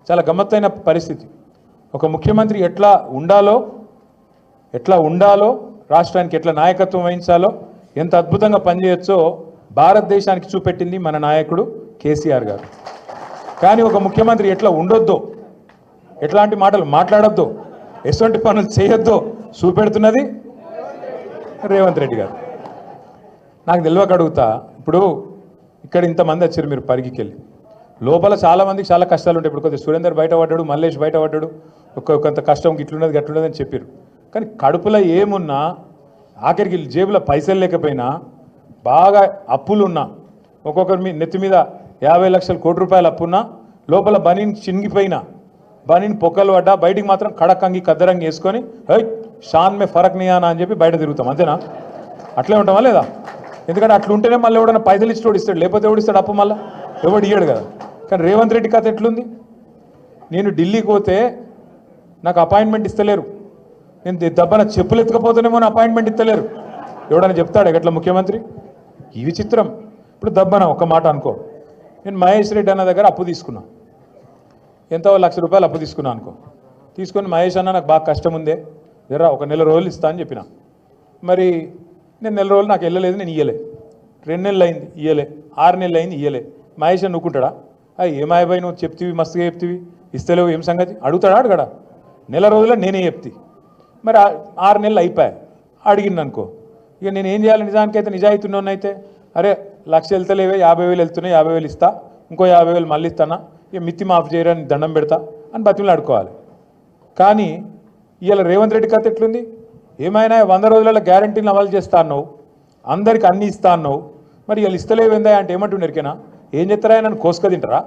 చాలా గమ్మత్తైన పరిస్థితి. ఒక ముఖ్యమంత్రి ఎట్లా ఉండాలో రాష్ట్రానికి ఎట్లా నాయకత్వం వహించాలో ఎంత అద్భుతంగా పనిచేయొచ్చో భారతదేశానికి చూపెట్టింది మన నాయకుడు కేసీఆర్ గారు. కానీ ఒక ముఖ్యమంత్రి ఎట్లా ఉండొద్దో, ఎట్లాంటి మాటలు మాట్లాడొద్దో, ఎటువంటి పనులు చేయొద్దో చూపెడుతున్నది రేవంత్ రెడ్డి గారు. నాకు తెలియక అడుగుతా, ఇప్పుడు ఇక్కడ ఇంతమంది వచ్చారు, మీరు పరిగికెళ్ళి లోపల చాలామందికి చాలా కష్టాలు ఉంటాయి. ఇప్పుడు కొద్దిగా సురేందర్ బయటపడ్డాడు, మల్లేష్ బయటపడ్డాడు, కొంత కష్టం ఇట్లున్నది గట్లున్నది అని చెప్పారు. కానీ కడుపులో ఏమున్నా, ఆఖరికి జేబులో పైసలు లేకపోయినా, బాగా అప్పులున్నా, ఒక్కొక్కరి మీ నెత్తి మీద 50 లక్షల కోటి రూపాయలు అప్పున్నా, లోపల బనీని చినిగిపోయినా, బనీని పొక్కలు పడ్డా, బయటికి మాత్రం కడకంగి కద్దరంగి వేసుకొని షాన్ మే ఫరక్ నియానా అని చెప్పి బయట తిరుగుతాం. అంతేనా? అట్లే ఉంటామా లేదా? ఎందుకంటే అట్లా ఉంటేనే మళ్ళీ ఎవడన్నా పైసలు ఇచ్చి ఇస్తాడు, లేకపోతే ఎవడిస్తాడు అప్పు? మళ్ళీ ఎవడు ఇయ్యాడు కదా. కానీ రేవంత్ రెడ్డి కథ ఎట్లుంది? నేను ఢిల్లీకి పోతే నాకు అపాయింట్మెంట్ ఇస్తలేరు, నేను దెబ్బన చెప్పులు ఎత్తుకపోతేనేమో అపాయింట్మెంట్ ఇస్తలేరు. ఎవడన్నా చెప్తాడు ఎట్లా ముఖ్యమంత్రి? ఈ విచిత్రం. ఇప్పుడు దబ్బన ఒక మాట అనుకో, నేను మహేష్ రెడ్డి అన్న దగ్గర అప్పు తీసుకున్నా, ఎంతో 1 లక్ష రూపాయలు అప్పు తీసుకున్నా అనుకో. తీసుకొని మహేష్ అన్న నాకు బాగా కష్టం ఉందే, జరా ఒక నెల రోజులు ఇస్తా అని చెప్పిన. మరి నేను నెల రోజులు నాకు వెళ్ళలేదు, నేను ఇయ్యలే. 2 నెలలు అయింది ఇయ్యలే, 6 నెలలు అయింది ఇయ్యలే. మహేష్ అని నువ్వుకుంటాడా? ఏమాయబాయి నువ్వు చెప్తివి, మస్తుగా చెప్తివి, ఇస్తలేవు, ఏం సంగతి అడుగుతాడా? అడగడా? నెల రోజుల్లో నేనే చెప్తి. మరి 6 నెలలు అయిపోయాయి, అడిగింది అనుకో. ఇక నేను ఏం చేయాలి? నిజానికైతే నిజాయితీ ఉన్నోన్నైతే, అరే 1 లక్ష వెళ్తలేవే, 50,000 వెళ్తున్నాయి, 50,000 ఇస్తా, ఇంకో 50,000 మళ్ళీ ఇస్తానా, ఇక మిత్తి మాఫ్ చేయరని దండం పెడతా అని బతిమలు అడుకోవాలి. కానీ ఇవాళ రేవంత్ రెడ్డి కథ ఎట్లుంది? ఏమైనా 100 రోజులలో గ్యారంటీని అమలు చేస్తా అన్నావు, అందరికి అన్నీ ఇస్తా అన్నావు, మరి ఇవాళ ఇస్తలేవేందా అంటే ఏమంటుండరికేనా? ఏం చెప్తారా? నన్ను కోసుక తింటారా?